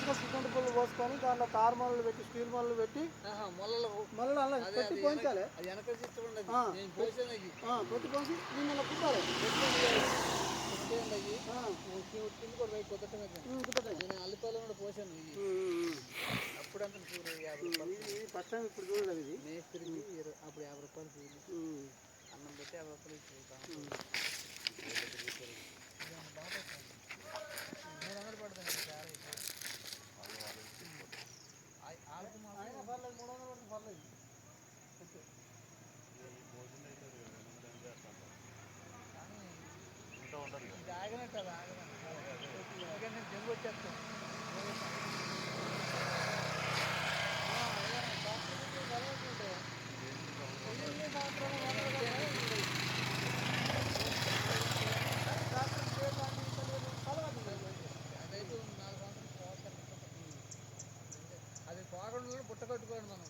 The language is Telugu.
మంచిగా సిమెంట్ పుల్లు పోసుకొని దాంట్లో తారు మల్లలు పెట్టి స్టీల్ మల్లలు పెట్టి మళ్ళీ అలా పెట్టి పోయించాలి. పెట్టి పోసి దీన్ని కుట్టాలి. అల్లిపాయలు కూడా పోసాను. అప్పుడంతా ఫస్ట్ టైం ఇప్పుడు చూడలేదు ఇది. మేస్త్రికి అప్పుడు 50 రూపాయలు కూలి, అన్నం పెట్టి 50 రూపాయలు ఇచ్చేది. 300 పడుతుంది. అయినా పర్లేదు, 300 పడితే పర్లేదు. ఇది ఆగినట్టు అది ఎందుకంటే జంగు వచ్చేస్తాను. అదైతే 4 సంవత్సరాలు అది పోకుండా బుట్ట కట్టుకోండి మనం.